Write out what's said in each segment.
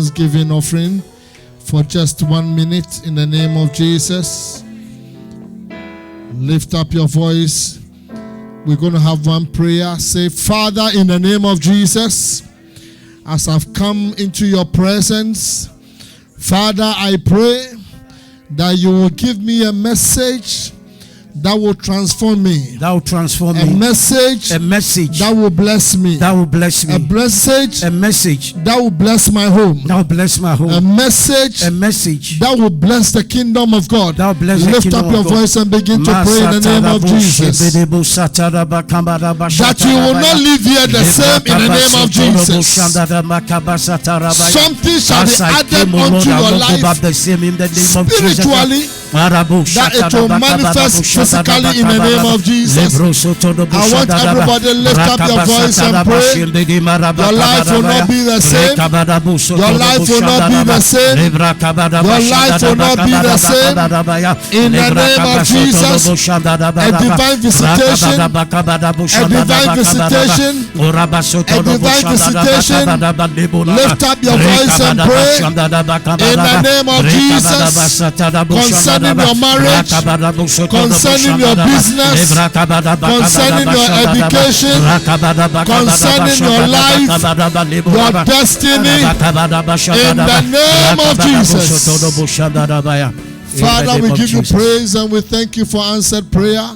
thanksgiving offering for just 1 minute in the name of Jesus. Lift up your voice. We're going to have one prayer. Say, Father, in the name of Jesus, as I've come into your presence, Father, I pray that you will give me a message that will transform me. That will transform a me. Message that will bless me. That will bless me. A message that will bless my home. That will bless my home. A message that will bless the kingdom of God. That will bless Lift the kingdom up your of God. voice and begin to pray in the name of Jesus. That you will not live here the same in the name of Jesus. Something shall be added unto your life spiritually, that it will manifest physically in the name of Jesus. I want everybody to lift up your voice and pray. Your life will not be the same. Your life will not be the same. Your life will not be the same. In the name of Jesus, a divine visitation, a divine visitation, a divine visitation. Lift up your voice and pray. In the name of Jesus, concerning your marriage, concerning your business, concerning your education, concerning your life, your destiny, in the name of Jesus. Father, we give you praise and we thank you for answered prayer.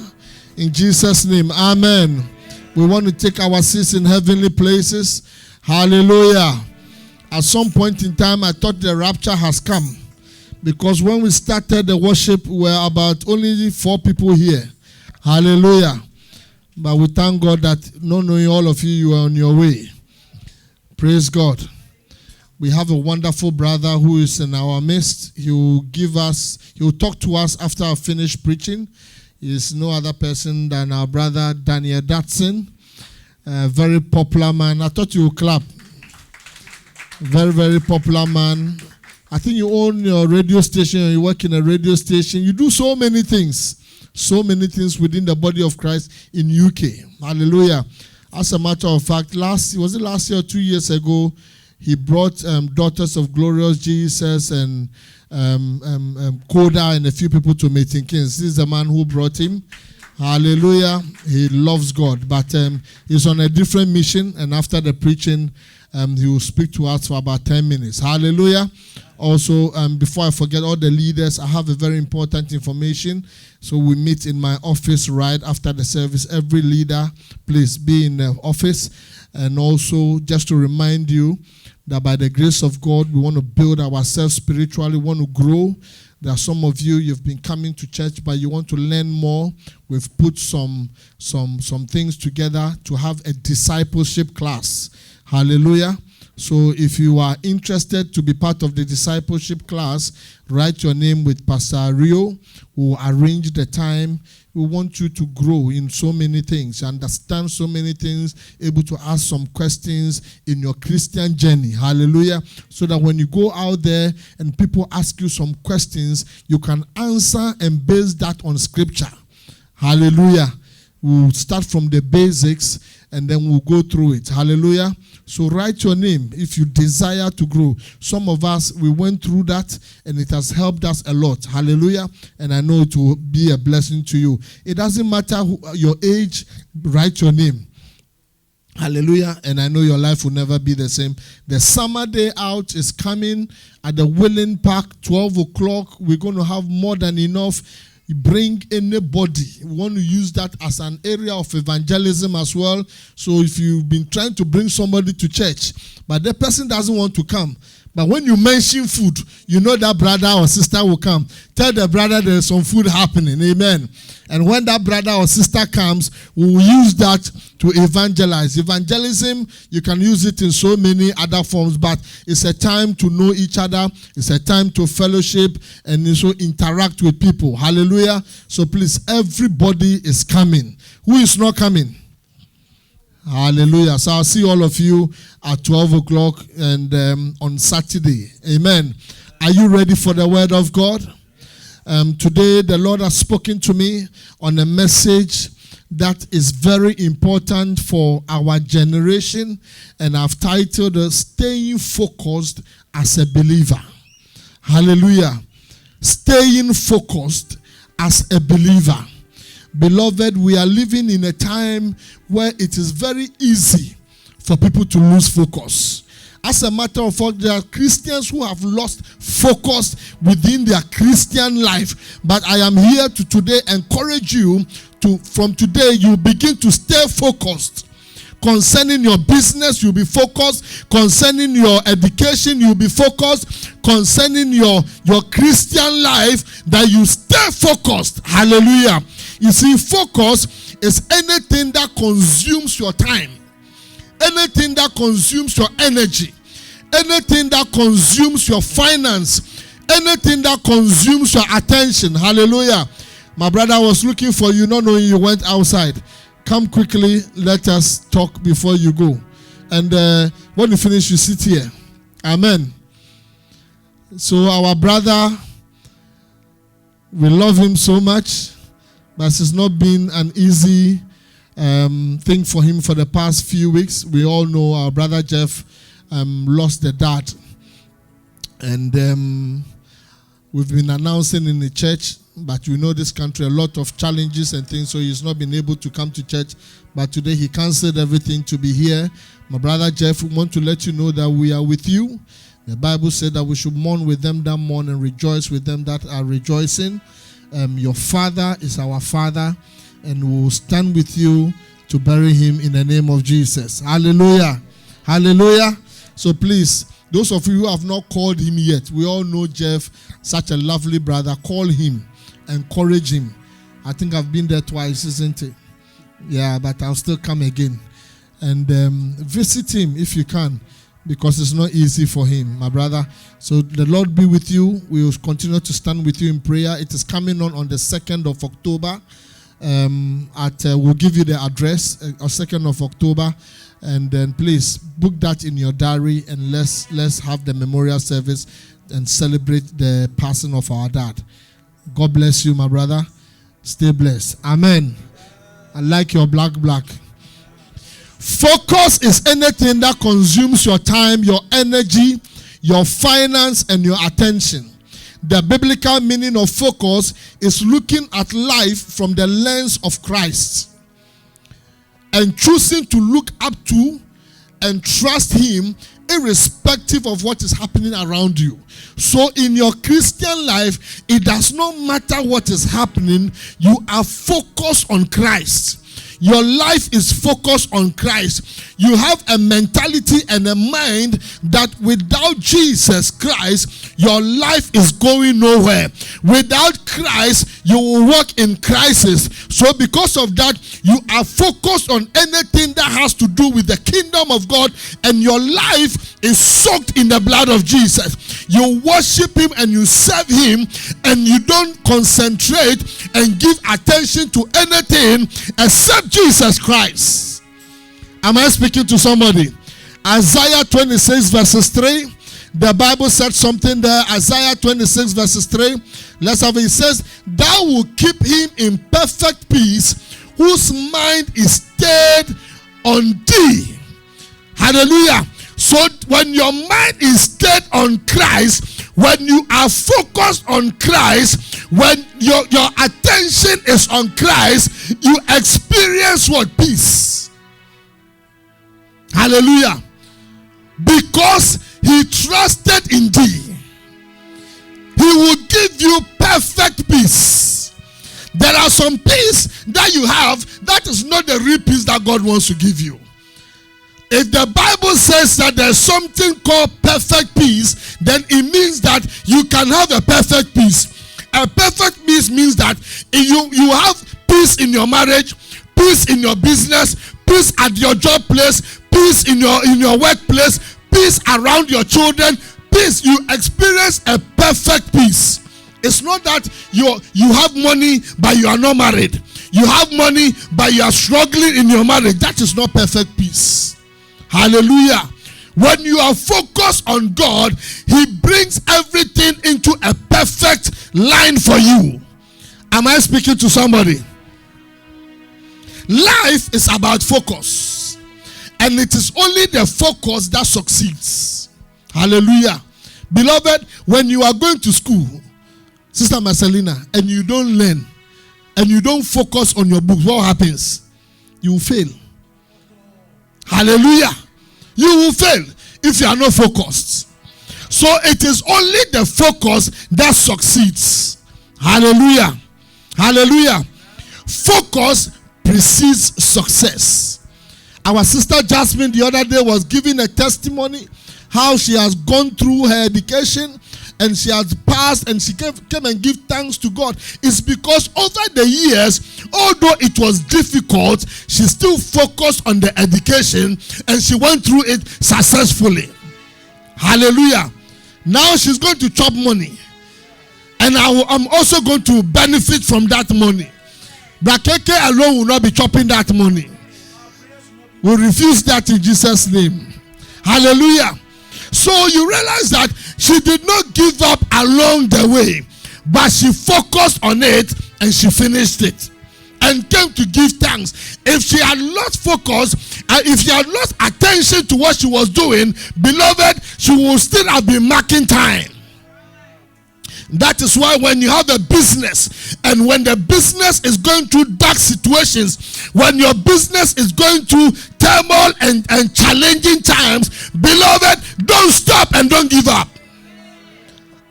In Jesus' name, amen. We want to take our seats in heavenly places. Hallelujah. At some point in time, I thought the rapture has come, because when we started the worship, we were about only 4 people here. Hallelujah. But we thank God that not knowing all of you, you are on your way. Praise God. We have a wonderful brother who is in our midst. He will talk to us after I finish preaching. He is no other person than our brother Daniel Datson, a very popular man. I thought you would clap. Very, very popular man. I think you own your radio station, or you work in a radio station. You do so many things within the body of Christ in UK. Hallelujah. As a matter of fact, was it last year or 2 years ago, he brought Daughters of Glorious Jesus and Koda and a few people to Meeting Kings. This is the man who brought him. Hallelujah. He loves God, but he's on a different mission, and after the preaching, he will speak to us for about 10 minutes. Hallelujah. Also, before I forget, all the leaders, I have a very important information. So we meet in my office right after the service. Every leader, please be in the office. And also, just to remind you that by the grace of God, we want to build ourselves spiritually, we want to grow. There are some of you, you've been coming to church, but you want to learn more. We've put some things together to have a discipleship class. Hallelujah. So if you are interested to be part of the discipleship class, write your name with Pastor Rio. We'll arrange the time. We want you to grow in so many things, understand so many things, able to ask some questions in your Christian journey. Hallelujah. So that when you go out there and people ask you some questions, you can answer and base that on scripture. Hallelujah. We'll start from the basics and then we'll go through it. Hallelujah. So write your name if you desire to grow. Some of us, we went through that and it has helped us a lot. Hallelujah. And I know it will be a blessing to you. It doesn't matter your age, write your name. Hallelujah. And I know your life will never be the same. The summer day out is coming at the Willing Park, 12 o'clock. We're going to have more than enough. Bring anybody. We want to use that as an area of evangelism as well. So if you've been trying to bring somebody to church, but the person doesn't want to come, but when you mention food, you know that brother or sister will come. Tell the brother there's some food happening. Amen. And when that brother or sister comes, we will use that to evangelize. Evangelism, you can use it in so many other forms, but it's a time to know each other. It's a time to fellowship and also interact with people. Hallelujah. So please, everybody is coming. Who is not coming? Hallelujah. So I'll see all of you at 12 o'clock and on Saturday. Amen. Are you ready for the word of God? Today the Lord has spoken to me on a message that is very important for our generation, and I've titled it Staying Focused as a Believer. Hallelujah. Staying focused as a believer. Beloved, we are living in a time where it is very easy for people to lose focus. As a matter of fact, there are Christians who have lost focus within their Christian life. But I am here to today encourage you to, from today, you begin to stay focused. Concerning your business, you'll be focused. Concerning your education, you'll be focused. Concerning your Christian life, that you stay focused. Hallelujah. You see, focus is anything that consumes your time. Anything that consumes your energy, anything that consumes your finance, anything that consumes your attention. Hallelujah. My brother was looking for you, not knowing you went outside. Come quickly, let us talk before you go. And when you finish, you sit here. Amen. So our brother, we love him so much, but it's not been an easy thing for him for the past few weeks. We all know our brother Jeff lost the dad, and we've been announcing in the church, but you know this country, a lot of challenges and things, so he's not been able to come to church. But today he canceled everything to be here. My brother Jeff, we want to let you know that we are with you. The Bible said that we should mourn with them that mourn and rejoice with them that are rejoicing. Your father is our father, and we will stand with you to bury him in the name of Jesus. Hallelujah. Hallelujah. So please, those of you who have not called him yet, we all know Jeff, such a lovely brother. Call him, encourage him. I think I've been there twice, isn't it? Yeah, but I'll still come again. And visit him if you can, because it's not easy for him, my brother. So the Lord be with you. We will continue to stand with you in prayer. It is coming on the 2nd of October. We'll give you the address, 2nd of October, and then please book that in your diary, and let's have the memorial service and celebrate the passing of our dad. God bless you, my brother. Stay blessed. Amen. I like your black. Focus is anything that consumes your time, your energy, your finance, and your attention. The biblical meaning of focus is looking at life from the lens of Christ and choosing to look up to and trust him irrespective of what is happening around you. So in your Christian life, it does not matter what is happening, you are focused on Christ. Your life is focused on Christ. You have a mentality and a mind that without Jesus Christ, your life is going nowhere. Without Christ, you will walk in crisis. So because of that, you are focused on anything that has to do with the kingdom of God, and your life is soaked in the blood of Jesus. You worship him and you serve him, and you don't concentrate and give attention to anything except Jesus Christ. Am I speaking to somebody? Isaiah 26 verses 3. The Bible said something there. Isaiah 26 verses 3. Let's have it. It says, thou will keep him in perfect peace, whose mind is stayed on thee. Hallelujah. So when your mind is stayed on Christ, when you are focused on Christ, when your attention is on Christ, you experience what? Peace. Hallelujah. Because he trusted in thee, he will give you perfect peace. There are some peace that you have that is not the real peace that God wants to give you. If the Bible says that there's something called perfect peace, then it means that you can have a perfect peace. A perfect peace means that you have peace in your marriage, peace in your business, peace at your job place, peace in your workplace, peace around your children, peace. You experience a perfect peace. It's not that you have money but you are not married. You have money but you are struggling in your marriage. That is not perfect peace. Hallelujah. When you are focused on God, he brings everything into a perfect line for you. Am I speaking to somebody? Life is about focus. And it is only the focus that succeeds. Hallelujah. Beloved, when you are going to school, Sister Marcelina, and you don't learn, and you don't focus on your books, what happens? You will fail. Hallelujah. You will fail if you are not focused. So it is only the focus that succeeds. Hallelujah. Hallelujah. Focus precedes success. Our sister Jasmine the other day was giving a testimony how she has gone through her education and she has passed, and she came and give thanks to God. It's because over the years, although it was difficult, she still focused on the education and she went through it successfully. Hallelujah. Now she's going to chop money, and I'm also going to benefit from that money. Brakeke alone will not be chopping that money. We refuse that in Jesus' name. Hallelujah. So you realize that she did not give up along the way, but she focused on it and she finished it and came to give thanks. If she had lost focus, and if she had lost attention to what she was doing, beloved, she would still have been marking time. That is why when you have a business, and when the business is going through dark situations, when your business is going through turmoil and challenging times, beloved, don't stop and don't give up.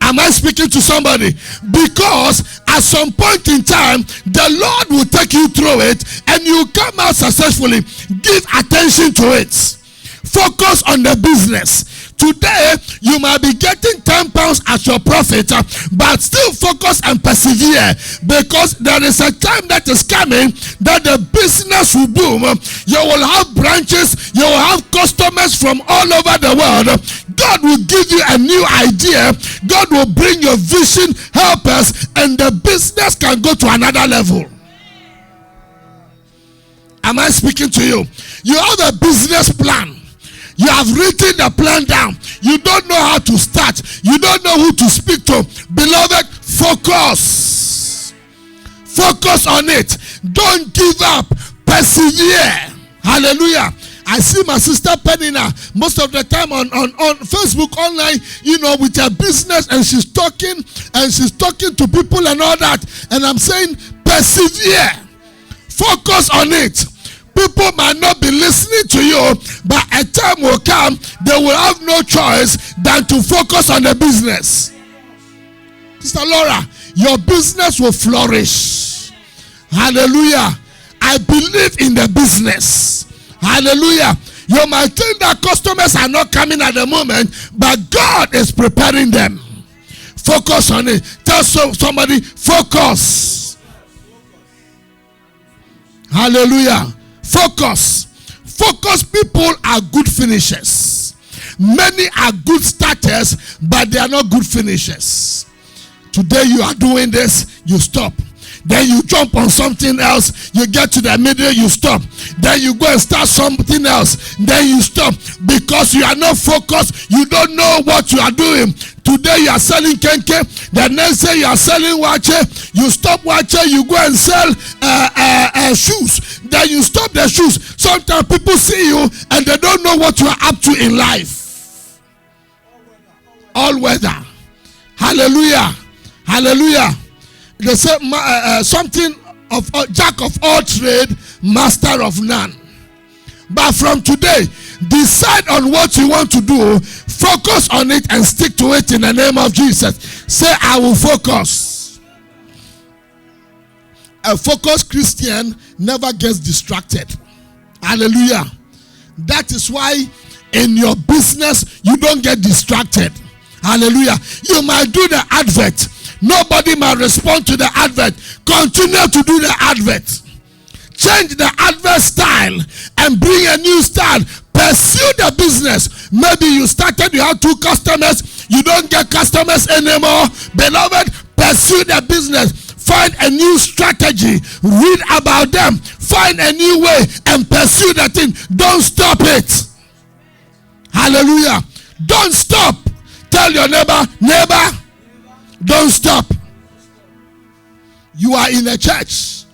Am I speaking to somebody? Because at some point in time, the Lord will take you through it and you come out successfully. Give attention to it. Focus on the business. Today, you might be getting 10 pounds as your profit, but still focus and persevere, because there is a time that is coming that the business will boom. You will have branches, you will have customers from all over the world. God will give you a new idea. God will bring your vision helpers, and the business can go to another level. Am I speaking to you? You have a business plan. You have written the plan down. You don't know how to start. You don't know who to speak to. Beloved, focus. Focus on it. Don't give up. Persevere. Hallelujah. I see my sister Penina most of the time on Facebook online, with her business, and she's talking to people and all that. And I'm saying, persevere. Focus on it. People might not be listening to you, but a time will come, they will have no choice than to focus on the business. Sister Laura, your business will flourish. Hallelujah. I believe in the business. Hallelujah. You might think that customers are not coming at the moment, but God is preparing them. Focus on it. Tell somebody, focus. Hallelujah. Focus. Focus people are good finishers. Many are good starters, but they are not good finishers. Today you are doing this, you stop. Then you jump on something else, you get to the middle, you stop. Then you go and start something else, then you stop. Because you are not focused, you don't know what you are doing. Today you are selling kenke, the next day you are selling wache, you stop wache, you go and sell shoes, then you stop the shoes. Sometimes people see you and they don't know what you are up to in life. All weather. Hallelujah. Hallelujah. They say something of jack of all trade, master of none. But from today, decide on what you want to do, focus on it and stick to it in the name of Jesus. Say, I will focus. A focused Christian never gets distracted. Hallelujah. That is why in your business you don't get distracted. Hallelujah. You might do the advert. Nobody might respond to the advert. Continue to do the advert. Change the advert style and bring a new style. Pursue the business. Maybe you started, you have 2 customers, you don't get customers anymore. Beloved, pursue the business. Find a new strategy. Read about them. Find a new way and pursue the thing. Don't stop it. Hallelujah. Don't stop. Tell your neighbor, don't stop. You are in a church,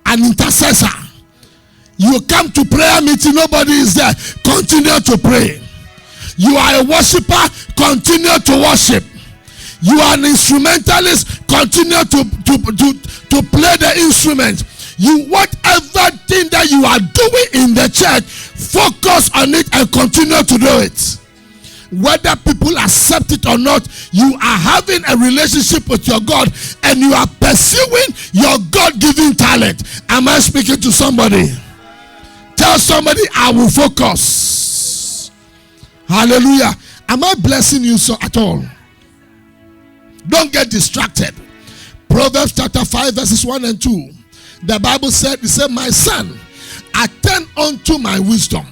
an intercessor. You come to prayer meeting, nobody is there. Continue to pray. You are a worshiper, continue to worship. You are an instrumentalist, continue to play the instrument. You, whatever thing that you are doing in the church, focus on it and continue to do it. Whether people accept it or not, you are having a relationship with your God and you are pursuing your God-given talent. Am I speaking to somebody? Tell somebody, I will focus. Hallelujah. Am I blessing you so at all? Don't get distracted. Proverbs chapter 5 verses 1 and 2. The Bible said, it said, my son, attend unto my wisdom.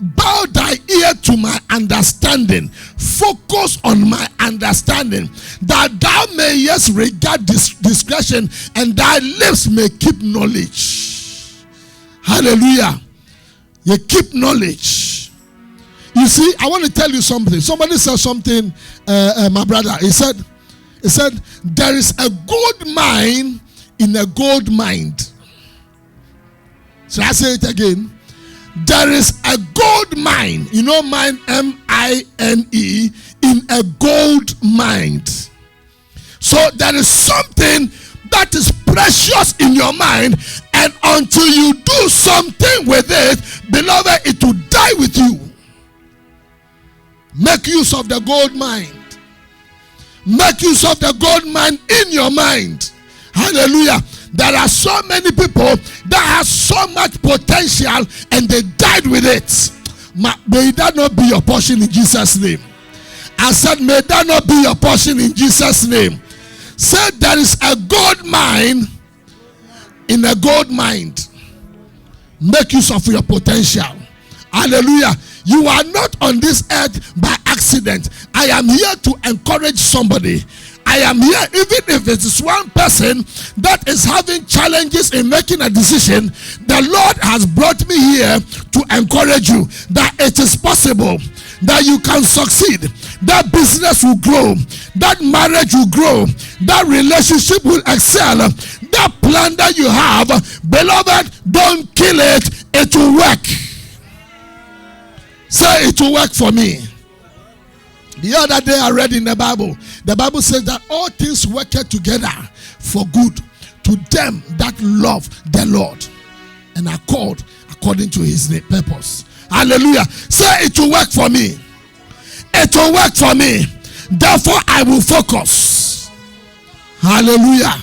Bow thy ear to my understanding. Focus on my understanding, that thou mayest regard discretion, and thy lips may keep knowledge. Hallelujah. You keep knowledge. You see, I want to tell you something. Somebody said something, my brother. He said, there is a gold mine in a gold mine. Shall I say it again? There is a gold mine, you know, mine, M-I-N-E, in a gold mine. So there is something that is precious in your mind, and until you do something with it, beloved, it will die with you. Make use of the gold mine. Make use of the gold mine in your mind. Hallelujah. There are so many people that have so much potential and they died with it. May that not be your portion in Jesus' name. I said, may that not be your portion in Jesus' name. Say, there is a gold mine in a gold mine. Make use of your potential. Hallelujah. You are not on this earth by accident. I am here to encourage somebody. I am here, even if it is one person that is having challenges in making a decision, the Lord has brought me here to encourage you that it is possible, that you can succeed, that business will grow, that marriage will grow, that relationship will excel, that plan that you have, beloved, don't kill it, it will work. Say, it will work for me. The other day I read in the Bible says that all things work together for good to them that love the Lord and are called according to his purpose. Hallelujah. Say, it will work for me. It will work for me. Therefore I will focus. Hallelujah.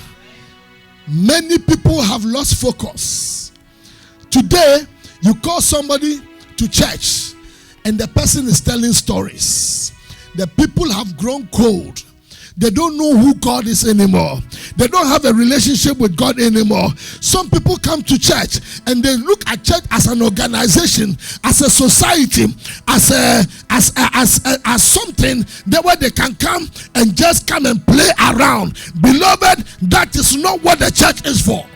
Many people have lost focus. Today you call somebody to church and the person is telling stories. The people have grown cold. They don't know who God is anymore. They don't have a relationship with God anymore. Some people come to church and they look at church as an organization, as a society, as something that where they can come and just come and play around. Beloved, that is not what the church is for.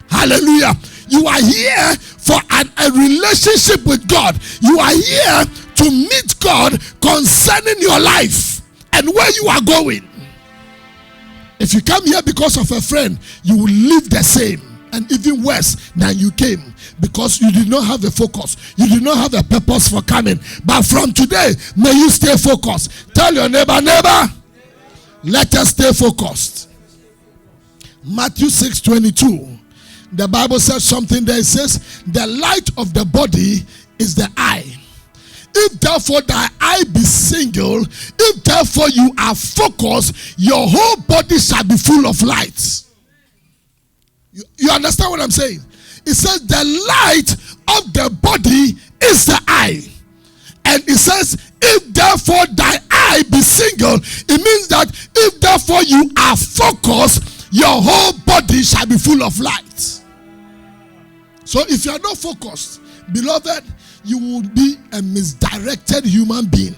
Hallelujah. You are here for a relationship with God. You are here to meet God concerning your life and where you are going. If you come here because of a friend, you will live the same and even worse than you came, because you did not have a focus. You did not have a purpose for coming. But from today, may you stay focused. Tell your neighbor, let us stay focused. Matthew 6:22. The Bible says something there. It says, the light of the body is the eye. If therefore thy eye be single, if therefore you are focused, your whole body shall be full of light. You understand what I'm saying? It says the light of the body is the eye. And it says, if therefore thy eye be single, it means that if therefore you are focused, your whole body shall be full of light. So if you are not focused, beloved, you will be a misdirected human being.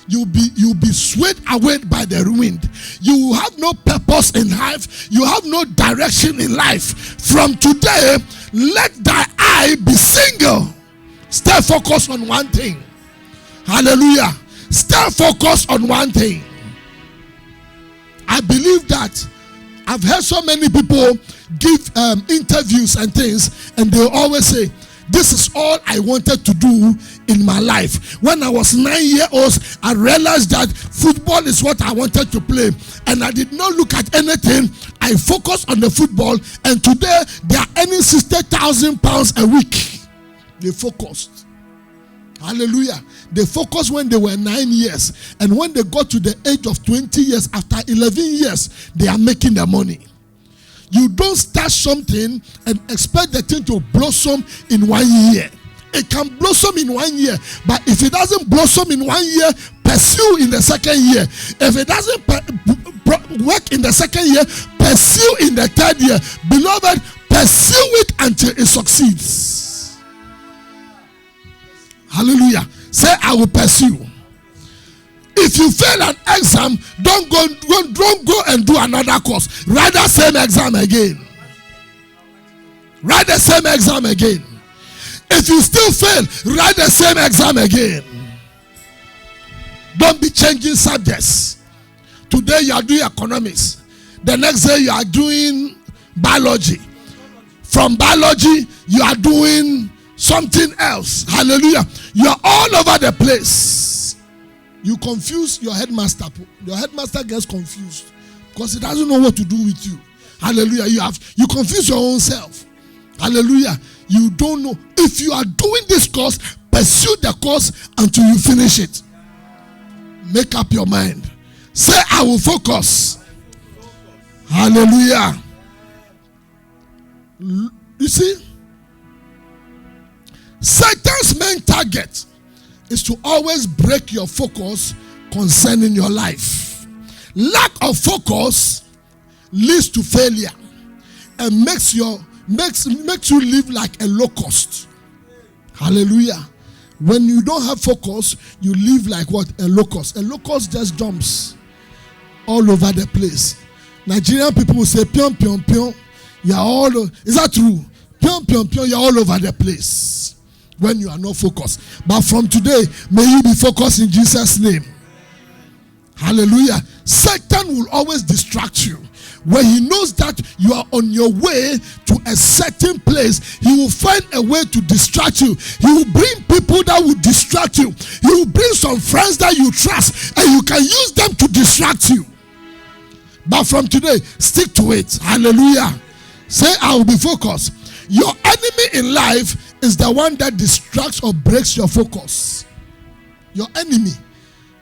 You'll be swayed away by the wind. You will have no purpose in life. You have no direction in life. From today, let thy eye be single. Stay focused on one thing. Hallelujah. Stay focused on one thing. I believe that I've heard so many people give interviews and things, and they always say, this is all I wanted to do in my life. When I was 9 years old, I realized that football is what I wanted to play. And I did not look at anything. I focused on the football. And today, they are earning £60,000 a week. They focused. Hallelujah. They focused when they were 9 years. And when they got to the age of 20 years, after 11 years, they are making their money. You don't start something and expect the thing to blossom in 1 year. It can blossom in 1 year, but if it doesn't blossom in 1 year, pursue in the second year. If it doesn't work in the second year, pursue in the third year. Beloved, pursue it until it succeeds. Hallelujah. Say, I will pursue. If you fail an exam, don't go and do another course. Write the same exam again. Write the same exam again. If you still fail, write the same exam again. Don't be changing subjects. Today you are doing economics. The next day you are doing biology. From biology, you are doing something else. Hallelujah. You are all over the place. You confuse your headmaster. Your headmaster gets confused because he doesn't know what to do with you. Hallelujah. You confuse your own self. Hallelujah. You don't know. If you are doing this course, pursue the course until you finish it. Make up your mind. Say, I will focus. Hallelujah. You see, Satan's main target is to always break your focus concerning your life. Lack of focus leads to failure and makes you live like a locust. Hallelujah. When you don't have focus, you live like what? A locust. A locust just jumps all over the place. Nigerian people will say, pion, pion, pion. You're all, is that true? Pion, pion, pion, you're all over the place when you are not focused. But from today, may you be focused in Jesus' name. Hallelujah. Satan will always distract you. When he knows that you are on your way to a certain place, he will find a way to distract you. He will bring people that will distract you. He will bring some friends that you trust, and you can use them to distract you. But from today, stick to it. Hallelujah. Say, I will be focused. Your enemy in life is the one that distracts or breaks your focus. Your enemy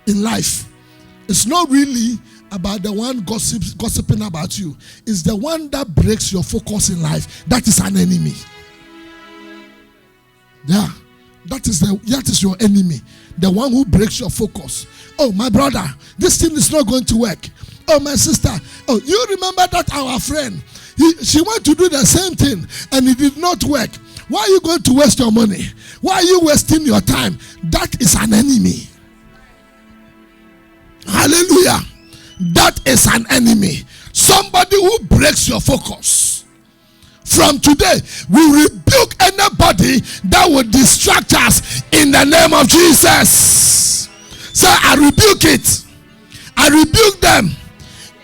in life is not really about the one gossiping about you. It's the one that breaks your focus in life. That is an enemy. Yeah, that is your enemy. The one who breaks your focus. Oh, my brother, this thing is not going to work. Oh, my sister, oh, you remember that our friend, she went to do the same thing and it did not work. Why are you going to waste your money? Why are you wasting your time? That is an enemy. Hallelujah. That is an enemy. Somebody who breaks your focus. From today, we rebuke anybody that will distract us in the name of Jesus. So I rebuke it. I rebuke them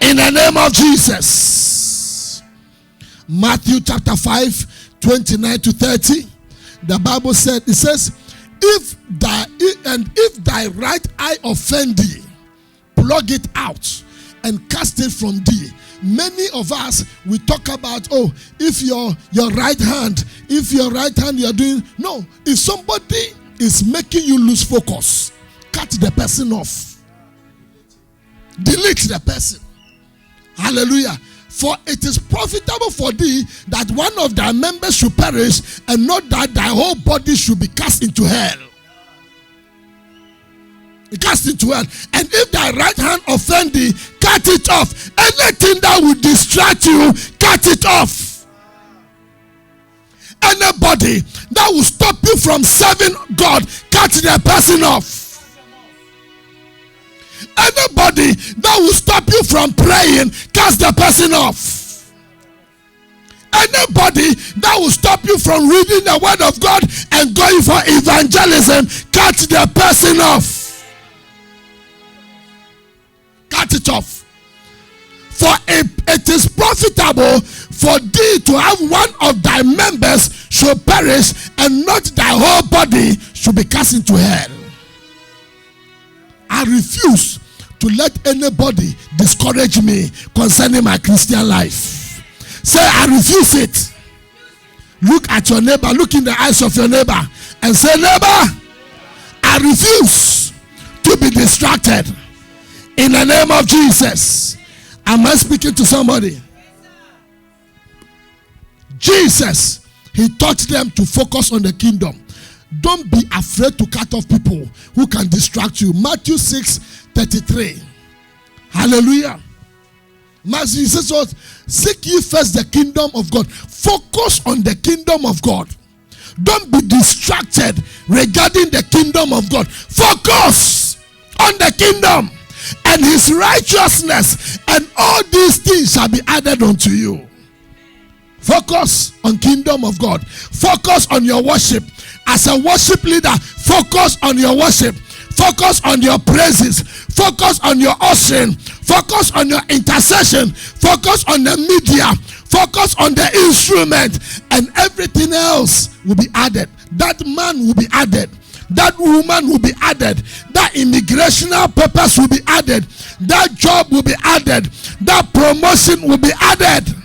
in the name of Jesus. Matthew chapter 5, 29 to 30. The Bible said, it says, if thy right eye offend thee, plug it out and cast it from thee. Many of us, we talk about, oh, if your right hand you're doing, no, if somebody is making you lose focus, cut the person off. Delete the person. Hallelujah. For it is profitable for thee that one of thy members should perish, and not that thy whole body should be cast into hell. Cast into hell. And if thy right hand offend thee, cut it off. Anything that will distract you, cut it off. Anybody that will stop you from serving God, cut the person off. Anybody that will stop you from praying, cast the person off. Anybody that will stop you from reading the word of God and going for evangelism, cut the person off. Cut it off. For it is profitable for thee to have one of thy members should perish, and not thy whole body should be cast into hell. I refuse to let anybody discourage me concerning my Christian life. Say, I refuse it. Look at your neighbor, look in the eyes of your neighbor, and say, neighbor, I refuse to be distracted. In the name of Jesus. Am I speaking to somebody? Jesus, he taught them to focus on the kingdom. Don't be afraid to cut off people who can distract you. Matthew 6:33. Hallelujah. Matthew says what? Seek ye first the kingdom of God. Focus on the kingdom of God. Don't be distracted regarding the kingdom of God. Focus on the kingdom and his righteousness, and all these things shall be added unto you. Focus on kingdom of God. Focus on your worship. As a worship leader, focus on your worship. Focus on your praises. Focus on your ushering. Focus on your intercession. Focus on the media. Focus on the instrument, and everything else will be added. That man will be added. That woman will be added. That immigrational papers will be added. That job will be added. That promotion will be added.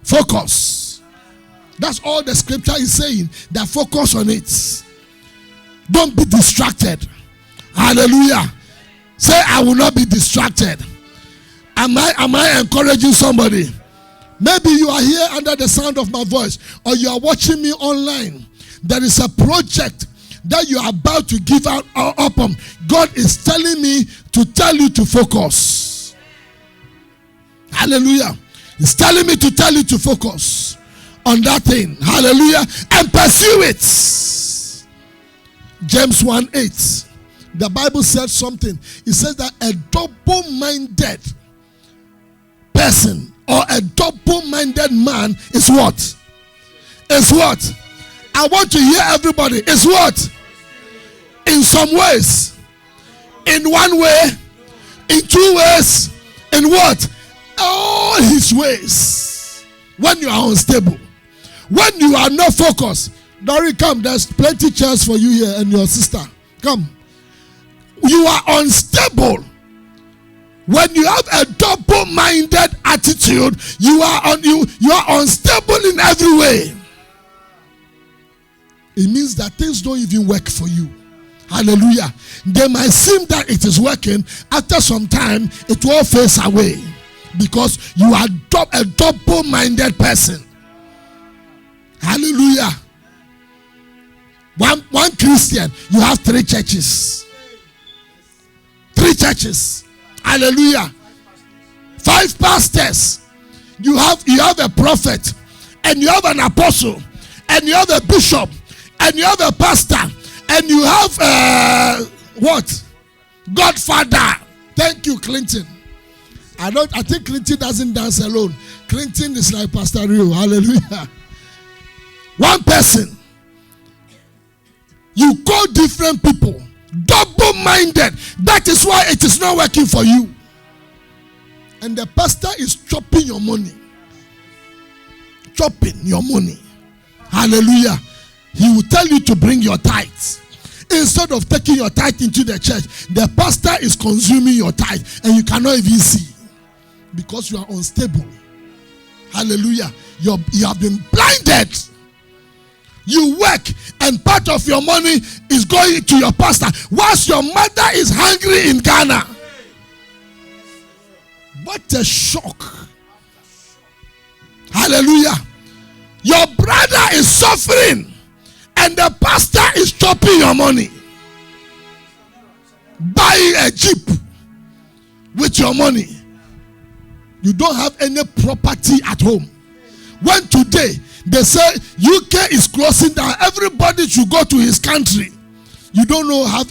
Focus. That's all the scripture is saying. That focus on it. Don't be distracted. Hallelujah. Say, I will not be distracted. Am I encouraging somebody? Maybe you are here under the sound of my voice, or you are watching me online. There is a project that you are about to give out up on. God is telling me to tell you to focus. Hallelujah. He's telling me to tell you to focus on that thing. Hallelujah. And pursue it. James 1:8. The Bible said something. It says that a double-minded person or a double-minded man is what? Is what? I want to hear everybody. Is what? In some ways. In one way. In two ways. In what? All his ways. When you are unstable. When you are not focused. Dory, come. There's plenty chairs for you here and your sister. Come. You are unstable. When you have a double-minded attitude, you are unstable in every way. It means that things don't even work for you. Hallelujah. They might seem that it is working. After some time, it will fade away. Because you are a double-minded person. Hallelujah. One Christian, you have 3 churches. 3 churches. Hallelujah. 5 pastors. You have a prophet, and you have an apostle, and you have a bishop, and you have a pastor, and you have what? Godfather. Thank you, Clinton. I think Clinton doesn't dance alone. Clinton is like Pastor Rio. Hallelujah. One person. You call different people. Double-minded. That is why it is not working for you. And the pastor is chopping your money. Chopping your money. Hallelujah. He will tell you to bring your tithes. Instead of taking your tithe into the church, the pastor is consuming your tithe, and you cannot even see. Because you are unstable. Hallelujah. You have been blinded. You work, and part of your money is going to your pastor, whilst your mother is hungry in Ghana. What a shock. Hallelujah. Your brother is suffering, and the pastor is chopping your money. Buying a jeep with your money. You don't have any property at home. When today they say UK is closing down, everybody should go to his country. You don't have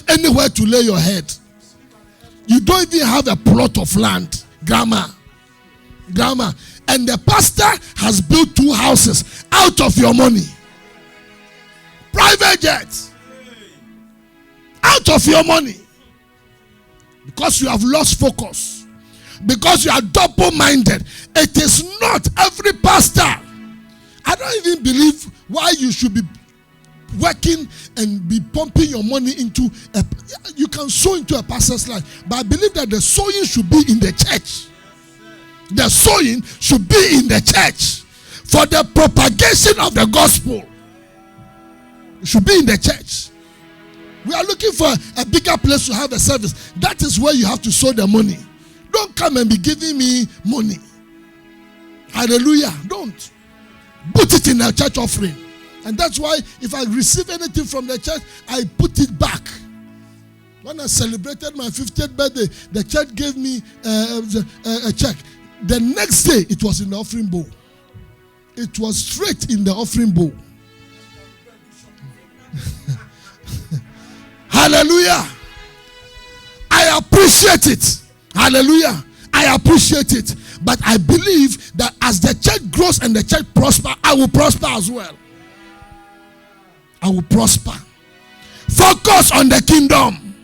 anywhere to lay your head. You don't even have a plot of land. Grammar. And the pastor has built 2 houses out of your money. Private jets. Out of your money. Because you have lost focus. because you are double-minded. It is not every pastor. I don't even believe why you should be working and be pumping your money into you can sow into a pastor's life, but I believe that the sowing should be in the church. The sowing should be in the church for the propagation of the gospel. It should be in the church. We are looking for a bigger place to have a service. That is where you have to sow the money. Don't come and be giving me money. Hallelujah. Don't. Put it in a church offering. And that's why if I receive anything from the church, I put it back. When I celebrated my 50th birthday, the church gave me a check. The next day, it was in the offering bowl. It was straight in the offering bowl. Hallelujah. I appreciate it. Hallelujah. I appreciate it. But I believe that as the church grows and the church prospers, I will prosper as well. I will prosper. Focus on the kingdom.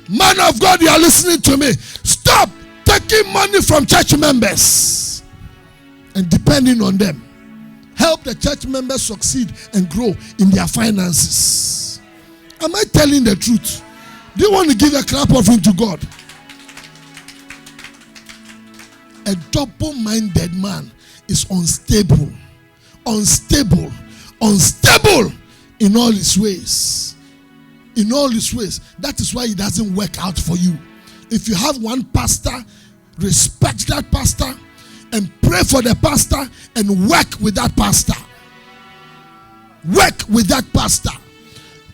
Man of God, you are listening to me. Stop taking money from church members and depending on them. Help the church members succeed and grow in their finances. Am I telling the truth? Do you want to give a clap offering to God? A double-minded man is unstable. Unstable. Unstable in all his ways. In all his ways. That is why it doesn't work out for you. If you have one pastor, respect that pastor and pray for the pastor and work with that pastor. Work with that pastor.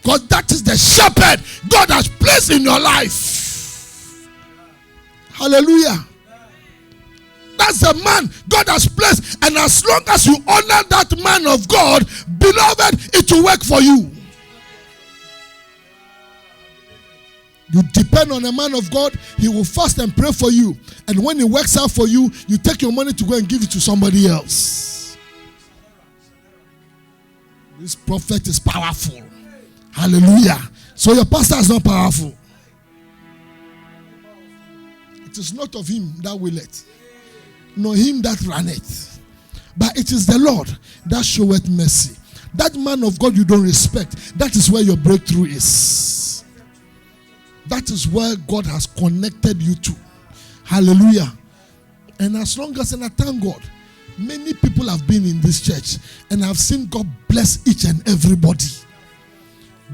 Because that is the shepherd God has placed in your life. Hallelujah. That's the man God has placed. And as long as you honor that man of God, beloved, it will work for you. You depend on a man of God, he will fast and pray for you. And when it works out for you, you take your money to go and give it to somebody else. This prophet is powerful. Hallelujah. So your pastor is not powerful. It is not of him that willeth, nor him that runneth, but it is the Lord that showeth mercy. That man of God you don't respect, that is where your breakthrough is. That is where God has connected you to. Hallelujah. And as long as, and I thank God, many people have been in this church and I've seen God bless each and everybody.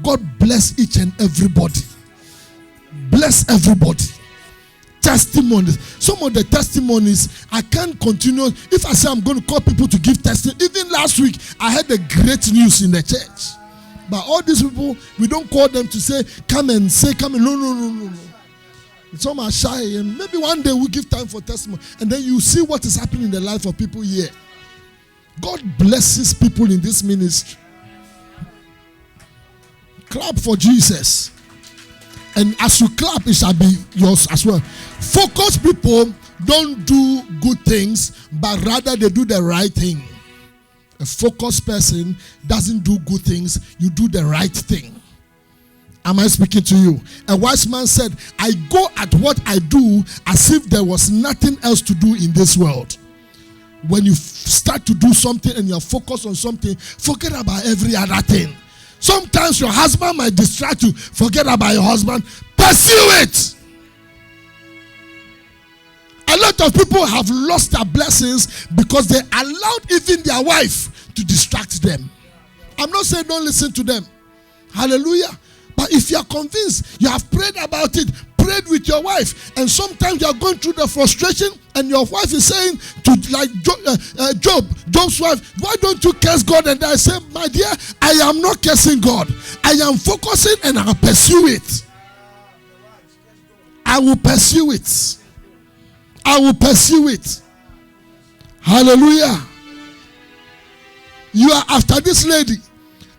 God bless each and everybody. Bless everybody. Testimonies. Some of the testimonies, I can't continue. If I say I'm going to call people to give testimony, even last week, I had the great news in the church. But all these people, we don't call them to say, come and say, come and no. Some are shy, and maybe one day we'll give time for testimony. And then you see what is happening in the life of people here. God blesses people in this ministry. Clap for Jesus. And as you clap, it shall be yours as well. Focused people don't do good things, but rather they do the right thing. A focused person doesn't do good things. You do the right thing. Am I speaking to you? A wise man said, I go at what I do as if there was nothing else to do in this world. When you start to do something and you're focused on something, forget about every other thing. Sometimes your husband might distract you. Forget about your husband. Pursue it. A lot of people have lost their blessings because they allowed even their wife to distract them. I'm not saying don't listen to them. Hallelujah. But if you are convinced, you have prayed about it, prayed with your wife, and sometimes you are going through the frustration and your wife is saying to like Job's wife, why don't you curse God? And I say, my dear, I am not cursing God. I am focusing and I'll pursue it. I will pursue it. I will pursue it. Hallelujah. You are after this lady.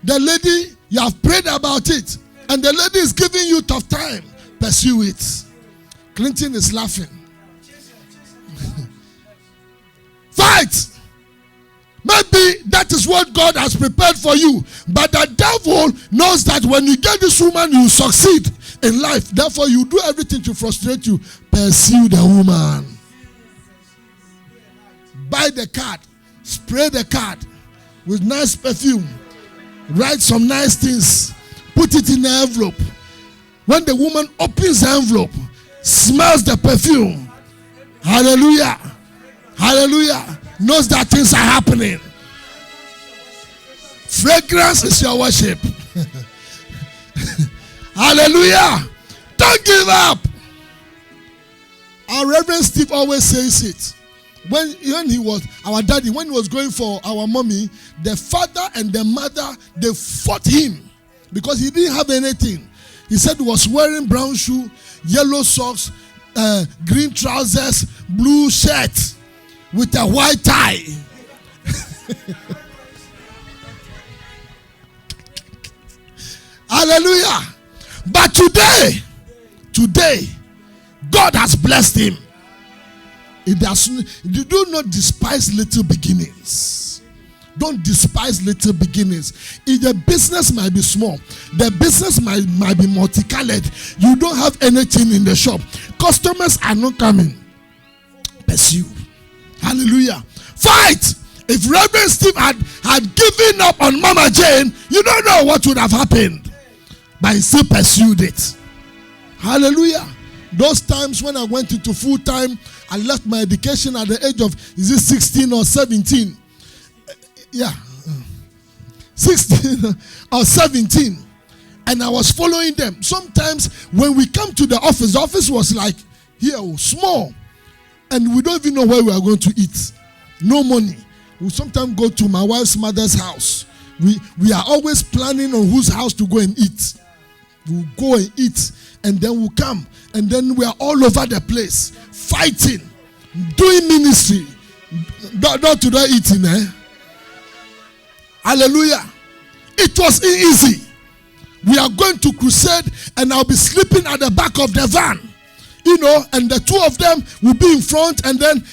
The lady, you have prayed about it. And the lady is giving you tough time. Pursue it. Clinton is laughing. Fight. Maybe that is what God has prepared for you. But the devil knows that when you get this woman, you succeed in life. Therefore, you do everything to frustrate you. Pursue the woman. Buy the card. Spray the card with nice perfume. Write some nice things. Put it in the envelope. When the woman opens the envelope, smells the perfume. Hallelujah. Hallelujah. Knows that things are happening. Fragrance is your worship. Hallelujah. Don't give up. Our Reverend Steve always says it. When he was our daddy, when he was going for our mommy, the father and the mother, they fought him because he didn't have anything. He said he was wearing brown shoe, yellow socks, green trousers, blue shirt with a white tie. Hallelujah. But today, God has blessed him. You do not despise little beginnings. Don't despise little beginnings. If the business might be small, the business might be multicolored, you don't have anything in the shop, customers are not coming, pursue. Hallelujah. Fight. If Reverend Steve had given up on Mama Jane, you don't know what would have happened. But he still pursued it. Hallelujah. Those times when I went into full time, I left my education at the age of, 16 or 17? Yeah. 16 or 17. And I was following them. Sometimes when we come to the office was like here, small. And we don't even know where we are going to eat. No money. We sometimes go to my wife's mother's house. We are always planning on whose house to go and eat. We'll go and eat, and then we'll come, and then we are all over the place, fighting, doing ministry. Not to that eating, Hallelujah. It was easy. We are going to crusade, and I'll be sleeping at the back of the van. And the two of them will be in front, and then,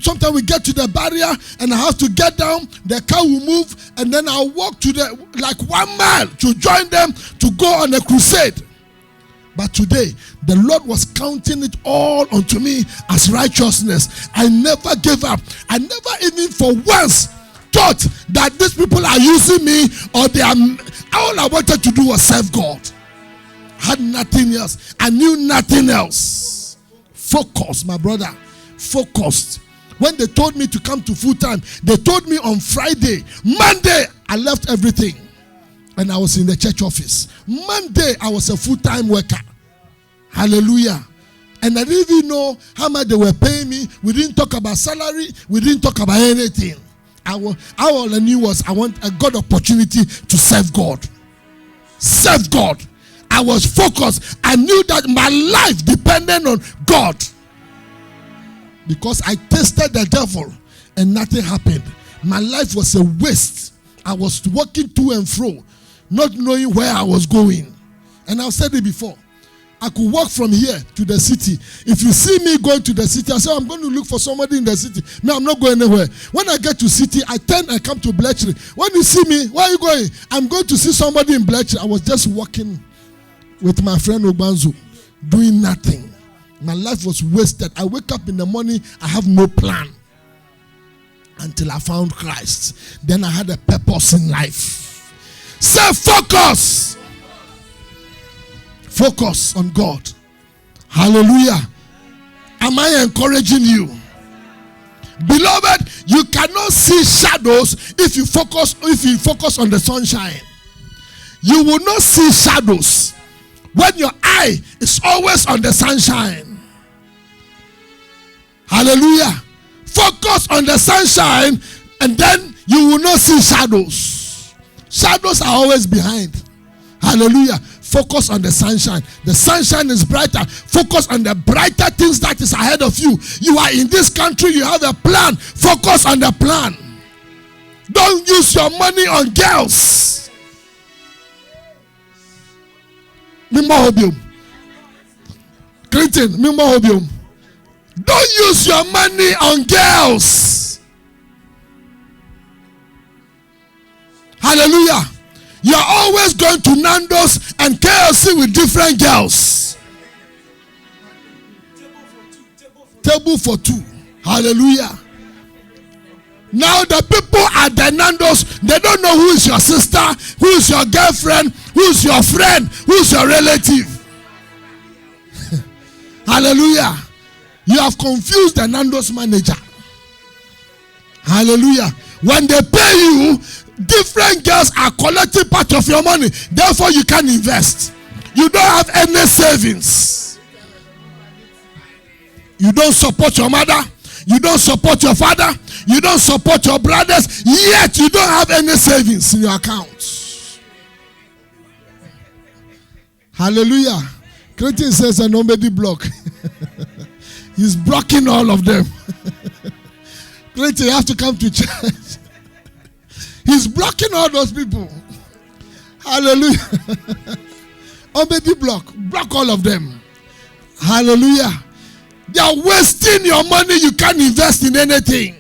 sometimes we get to the barrier, and I have to get down, the car will move, and then I'll walk to 1 mile to join them to go on a crusade. But today, the Lord was counting it all unto me as righteousness. I never gave up. I never even for once thought that these people are using me, or all I wanted to do was serve God. Had nothing else. I knew nothing else. Focus, my brother. Focused. When they told me to come to full time, they told me on Friday. Monday, I left everything. And I was in the church office. Monday, I was a full-time worker. Hallelujah. And I didn't even know how much they were paying me. We didn't talk about salary. We didn't talk about anything. All I knew was I got opportunity to serve God. Serve God. I was focused. I knew that my life depended on God. Because I tasted the devil and nothing happened. My life was a waste. I was walking to and fro, not knowing where I was going. And I've said it before. I could walk from here to the city. If you see me going to the city, I say, I'm going to look for somebody in the city. No, I'm not going anywhere. When I get to city, I turn and come to Bletchley. When you see me, where are you going? I'm going to see somebody in Bletchley. I was just walking with my friend Obanzo, doing nothing. My life was wasted. I wake up in the morning, I have no plan. Until I found Christ. Then I had a purpose in life. Say focus. Focus on God. Hallelujah. Am I encouraging you? Beloved, you cannot see shadows if you focus on the sunshine. You will not see shadows when your eye is always on the sunshine. Hallelujah. Focus on the sunshine, and then you will not see shadows. Shadows are always behind. Hallelujah. Focus on the sunshine. The sunshine is brighter. Focus on the brighter things that is ahead of you. You are in this country. You have a plan. Focus on the plan. Don't use your money on girls. Clinton, don't use your money on girls. Hallelujah. You're always going to Nando's and KFC with different girls. Table for two. Hallelujah. Now the people at the Nando's, they don't know who is your sister, who is your girlfriend, who is your friend, who is your relative. Hallelujah. You have confused the Nando's manager. Hallelujah. When they pay you, different girls are collecting part of your money. Therefore, you can't invest. You don't have any savings. You don't support your mother. You don't support your father. You don't support your brothers. Yet, you don't have any savings in your account. Hallelujah. Cretin says a nobody block. He's blocking all of them. Cretin, you have to come to church. He's blocking all those people. Hallelujah. Nobody block all of them. Hallelujah. They are wasting your money. You can't invest in anything.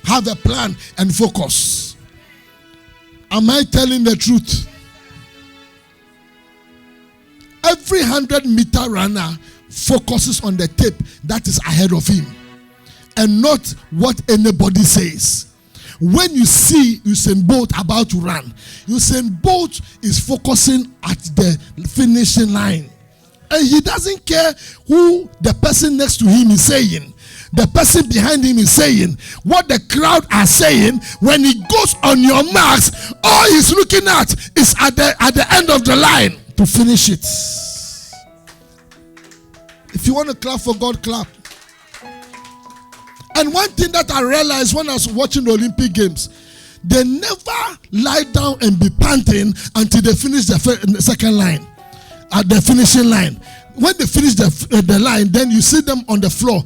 Have a plan and focus. Am I telling the truth? Every 100-meter runner focuses on the tape that is ahead of him and not what anybody says. When you see Usain Bolt about to run, Usain Bolt is focusing at the finishing line. And he doesn't care who the person next to him is saying. The person behind him is saying. What the crowd are saying. When he goes on your marks, all he's looking at is at the end of the line to finish it. If you want to clap for God, clap. And one thing that I realized when I was watching the Olympic Games, they never lie down and be panting until they finish the second line. At the finishing line. When they finish the line, then you see them on the floor.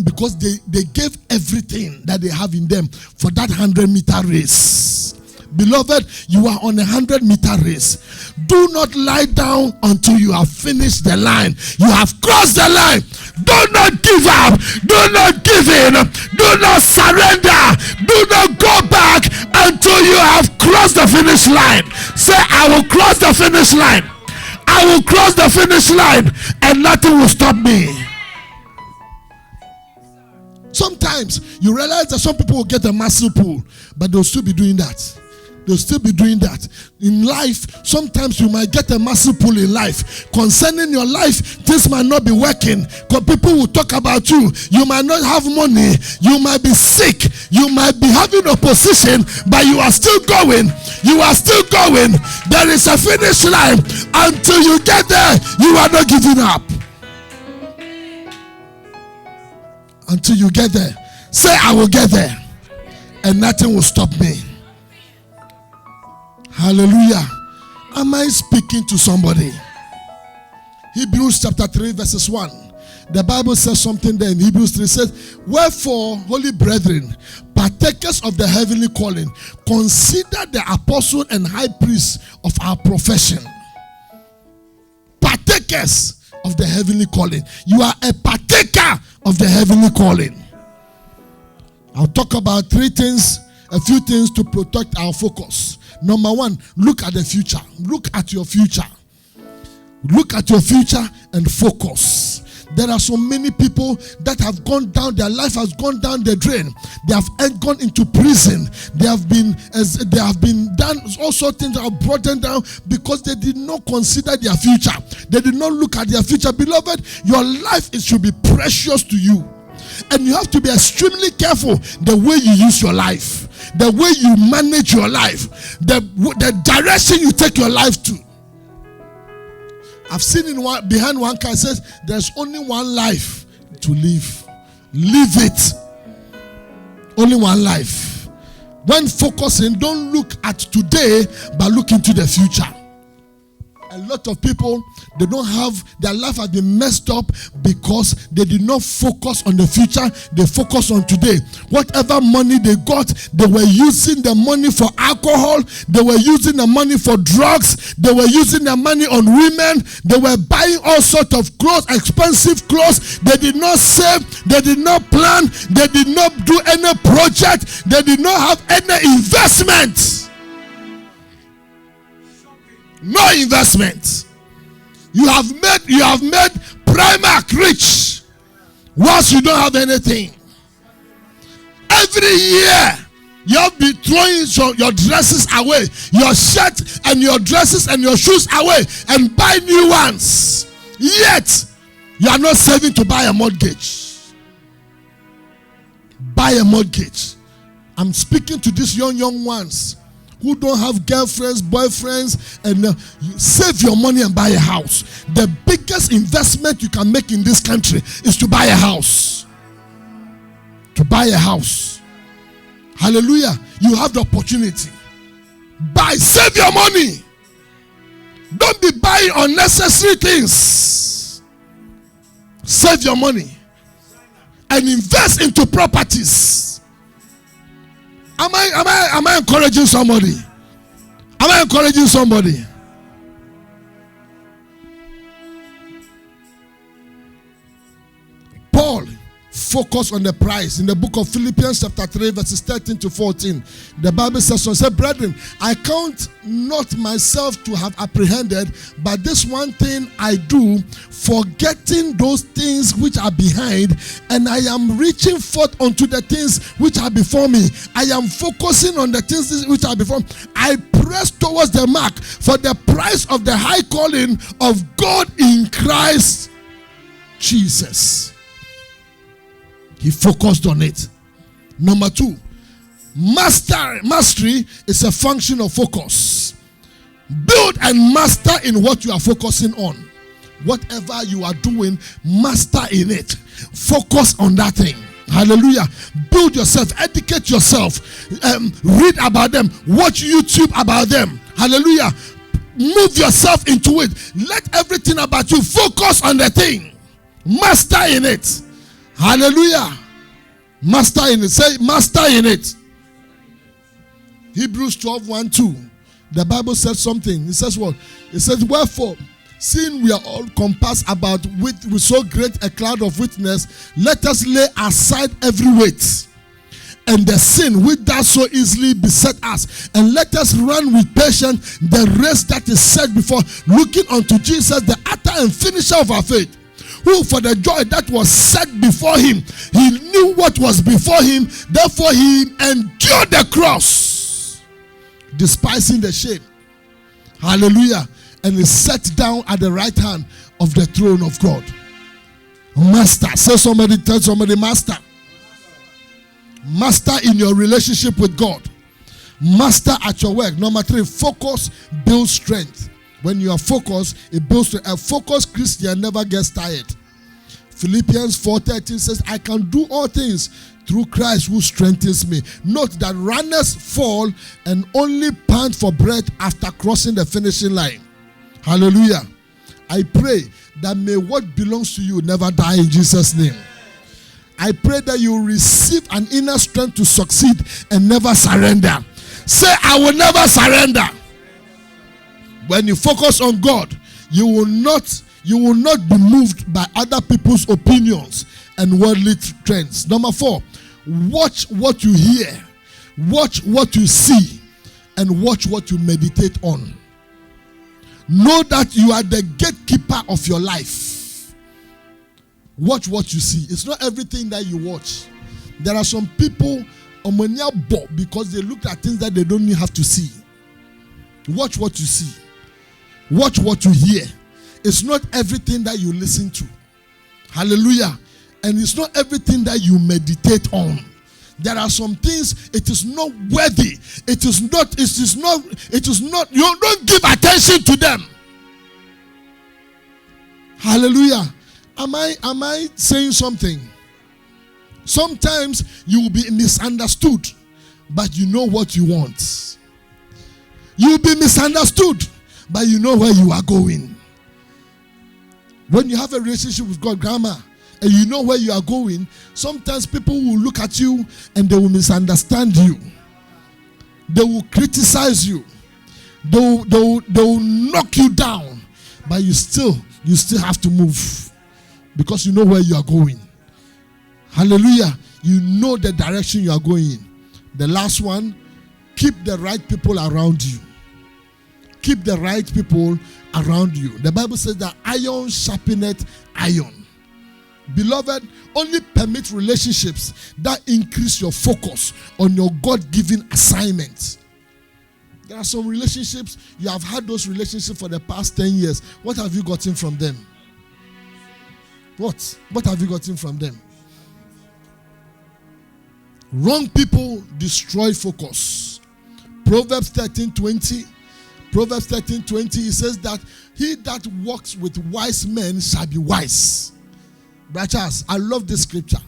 Because they gave everything that they have in them for that 100-meter race. Beloved, you are on a 100-meter race. Do not lie down until you have finished the line. You have crossed the line. Do not give up. Do not give in. Do not surrender. Do not go back until you have crossed the finish line. Say, I will cross the finish line. I will cross the finish line and nothing will stop me. Sometimes you realize that some people will get a muscle pull, but they'll still be doing that. They'll still be doing that. In life, sometimes you might get a muscle pull in life. Concerning your life, things might not be working. Because people will talk about you. You might not have money. You might be sick. You might be having opposition, but you are still going. You are still going. There is a finish line. Until you get there, you are not giving up. Until you get there. Say, I will get there. And nothing will stop me. Hallelujah. Am I speaking to somebody? Hebrews chapter 3 verses 1. The Bible says something there in Hebrews 3. It says, wherefore, holy brethren, partakers of the heavenly calling, consider the apostle and high priest of our profession. Partakers of the heavenly calling. You are a partaker of the heavenly calling. I'll talk about a few things to protect our focus. Number one, look at the future. Look at your future. Look at your future and focus. There are so many people that have gone down, their life has gone down the drain. They have gone into prison. They have been done all sorts of things that have brought them down because they did not consider their future. They did not look at their future. Beloved, your life should be precious to you. And you have to be extremely careful the way you use your life, the way you manage your life, the direction you take your life to. I've seen behind one car, it says there's only one life to live. Live it. Only one life. When focusing, don't look at today, but look into the future. A lot of people, they don't have, their life has been messed up because they did not focus on the future, they focus on today. Whatever money they got, they were using the money for alcohol, they were using the money for drugs, they were using the money on women, they were buying all sorts of clothes, expensive clothes. They did not save, they did not plan, they did not do any project, they did not have any investment. No investment. You have made Primark rich whilst you don't have anything. Every year you have been throwing your dresses away, your shirt and your dresses and your shoes away, and buy new ones. Yet you are not saving to buy a mortgage. Buy a mortgage. I'm speaking to these young ones who don't have girlfriends, boyfriends, and you save your money and buy a house. The biggest investment you can make in this country is to buy a house. To buy a house. Hallelujah. You have the opportunity. Buy, save your money. Don't be buying unnecessary things. Save your money and invest into properties. Am I encouraging somebody? Am I encouraging somebody? Paul focused on the prize. In the book of Philippians chapter 3 verses 13 to 14, the Bible says, brethren, I count not myself to have apprehended, but this one thing I do, forgetting those things which are behind, and I am reaching forth unto the things which are before me. I am focusing on the things which are before me. I press towards the mark for the prize of the high calling of God in Christ Jesus. He focused on it. Number 2, mastery is a function of focus. Build and master in what you are focusing on. Whatever you are doing, master in it. Focus on that thing. Hallelujah. Build yourself, educate yourself, read about them, watch YouTube about them. Hallelujah. Move yourself into it. Let everything about you focus on the thing. Master in it. Hallelujah. Master in it. Say master in it. Hebrews 12:1-2. The Bible says something. It says what? It says, wherefore, seeing we are all compassed about with so great a cloud of witness, let us lay aside every weight and the sin which does so easily beset us, and let us run with patience the race that is set before, looking unto Jesus, the author and finisher of our faith, who for the joy that was set before him, he knew what was before him, therefore he endured the cross, despising the shame. Hallelujah. And is set down at the right hand of the throne of God. Master. Say somebody, tell somebody, master. Master in your relationship with God. Master at your work. Number 3, focus builds strength. When you are focused, it builds strength. A focused Christian never gets tired. Philippians 4:13 says, I can do all things through Christ who strengthens me. Note that runners fall and only pant for breath after crossing the finishing line. Hallelujah. I pray that may what belongs to you never die in Jesus' name. I pray that you receive an inner strength to succeed and never surrender. Say, I will never surrender. When you focus on God, you will not be moved by other people's opinions and worldly trends. Number 4, watch what you hear, watch what you see, and watch what you meditate on. Know that you are the gatekeeper of your life. Watch what you see. It's not everything that you watch. There are some people because they look at things that they don't even have to see. Watch what you see. Watch what you hear. It's not everything that you listen to. Hallelujah. And it's not everything that you meditate on. There are some things it is not worthy. It is not, you don't give attention to them. Hallelujah. Am I saying something? Sometimes you will be misunderstood, but you know what you want. You will be misunderstood, but you know where you are going. When you have a relationship with God, grandma, and you know where you are going, sometimes people will look at you and they will misunderstand you. They will criticize you. They will knock you down. But you still have to move because you know where you are going. Hallelujah. You know the direction you are going in. The last one, keep the right people around you. Keep the right people around you. The Bible says that iron sharpeneth iron. Beloved, only permit relationships that increase your focus on your God-given assignment. There are some relationships, you have had those relationships for the past 10 years. What have you gotten from them? What have you gotten from them? Wrong people destroy focus. Proverbs 13:20. Proverbs 13:20, it says that he that walks with wise men shall be wise. Brothers, I love this scripture.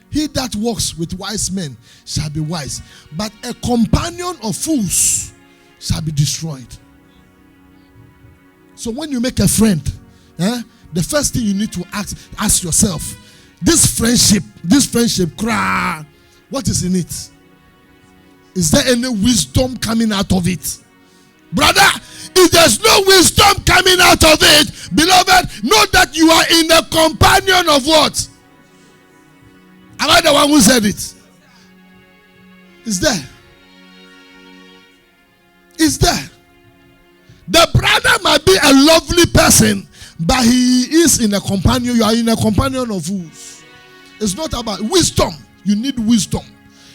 He that walks with wise men shall be wise, but a companion of fools shall be destroyed. So when you make a friend, the first thing you need to ask yourself, this friendship, what is in it? Is there any wisdom coming out of it? Brother, if there's no wisdom coming out of it, beloved, know that you are in a companion of what? Am I the one who said it? It's there. It's there. The brother might be a lovely person, but he is in a companion. You are in a companion of fools. It's not about wisdom. You need wisdom.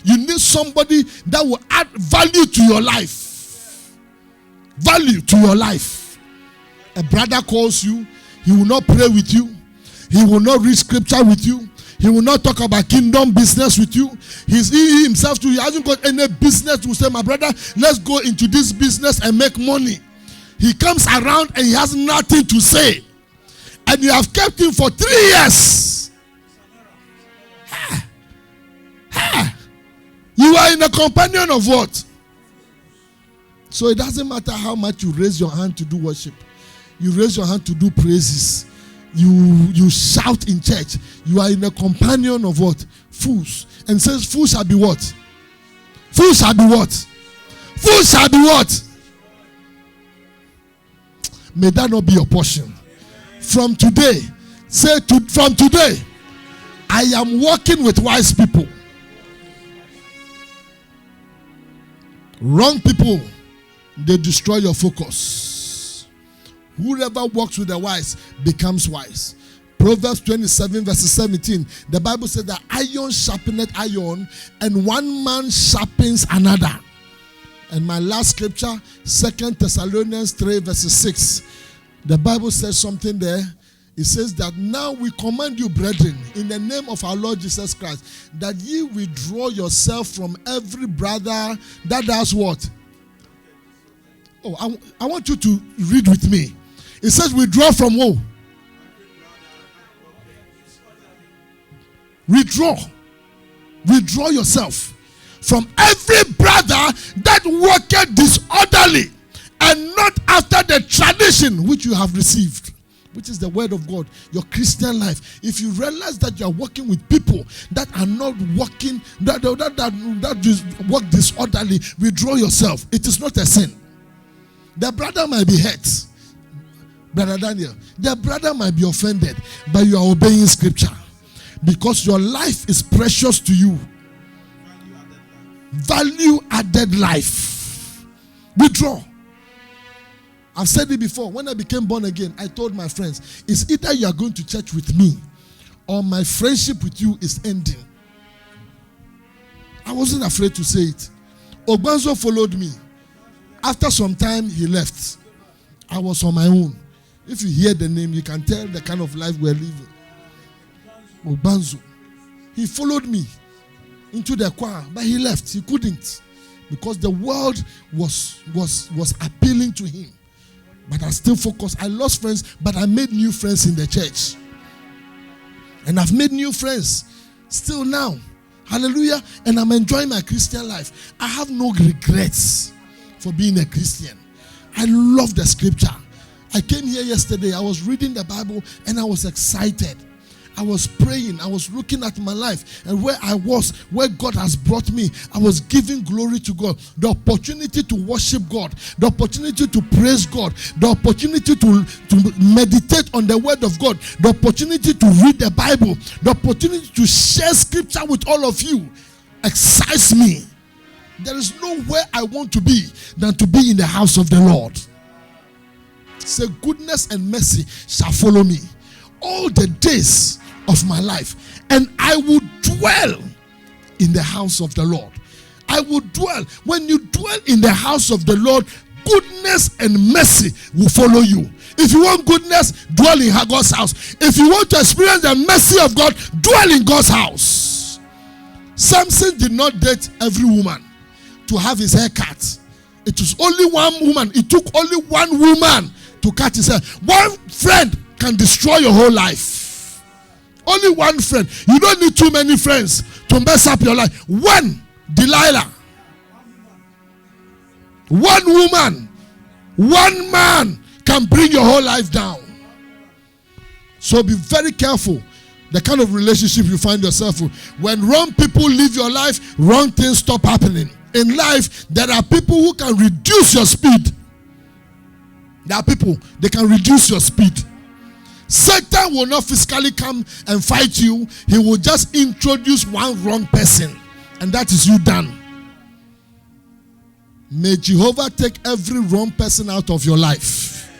You need somebody that will add value to your life. Value to your life. A brother calls you, he will not pray with you, he will not read scripture with you, he will not talk about kingdom business with you. He himself too, he hasn't got any business to say, my brother, let's go into this business and make money. He comes around and he has nothing to say, and you have kept him for 3 years. You are in a companion of what? So it doesn't matter how much you raise your hand to do worship. You raise your hand to do praises. You shout in church. You are in a companion of what? Fools. And says fools shall be what? Fools shall be what? Fools shall be what? May that not be your portion. From today, from today, I am walking with wise people. Wrong people, they destroy your focus. Whoever walks with the wise becomes wise. Proverbs 27 verses 17. The Bible says that iron sharpeneth iron, and one man sharpens another. And my last scripture, 2 Thessalonians 3 verses 6. The Bible says something there. It says that now we command you, brethren, in the name of our Lord Jesus Christ, that ye withdraw yourself from every brother that does what? Oh, I want you to read with me. It says withdraw from who? Withdraw. Withdraw yourself from every brother that worketh disorderly and not after the tradition which you have received, which is the word of God, your Christian life. If you realize that you are working with people that are not working, that work disorderly, withdraw yourself. It is not a sin. The brother might be hurt, Brother Daniel. The brother might be offended, but you are obeying scripture because your life is precious to you. Value added life. Withdraw. I've said it before. When I became born again, I told my friends, it's either you are going to church with me or my friendship with you is ending. I wasn't afraid to say it. Ogbanzo followed me. After some time, he left. I was on my own. If you hear the name, you can tell the kind of life we're living. Ogbanzo. He followed me into the choir, but he left. He couldn't because the world was appealing to him. But I still focused. I lost friends, but I made new friends in the church. And I've made new friends still now. Hallelujah. And I'm enjoying my Christian life. I have no regrets for being a Christian. I love the scripture. I came here yesterday. I was reading the Bible and I was excited. I was praying. I was looking at my life and where I was, where God has brought me. I was giving glory to God. The opportunity to worship God, the opportunity to praise God, the opportunity to meditate on the word of God, the opportunity to read the Bible, the opportunity to share scripture with all of you excites me. There is nowhere I want to be than to be in the house of the Lord. Say, goodness and mercy shall follow me all the days of my life, and I will dwell in the house of the Lord. I will dwell. When you dwell in the house of the Lord, goodness and mercy will follow you. If you want goodness, dwell in God's house. If you want to experience the mercy of God, dwell in God's house. Samson did not date every woman to have his hair cut. It was only one woman. It took only one woman to cut his hair. One friend can destroy your whole life. Only one friend. You don't need too many friends to mess up your life. One Delilah, one woman, one man can bring your whole life down. So be very careful the kind of relationship you find yourself in. When wrong people live your life, wrong things stop happening. In life, there are people who can reduce your speed. There are people, they can reduce your speed. Satan will not physically come and fight you. He will just introduce one wrong person, and that is you done. May Jehovah take every wrong person out of your life.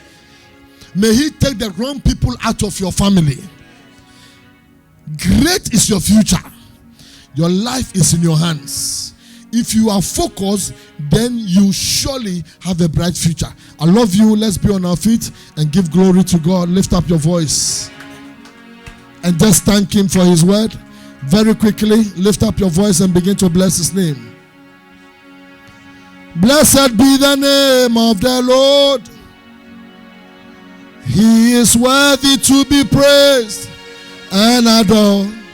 May he take the wrong people out of your family. Great is your future. Your life is in your hands. If you are focused, then you surely have a bright future. I love you. Let's be on our feet and give glory to God. Lift up your voice and just thank him for his word. Very quickly, lift up your voice and begin to bless his name. Blessed be the name of the Lord. He is worthy to be praised and adored.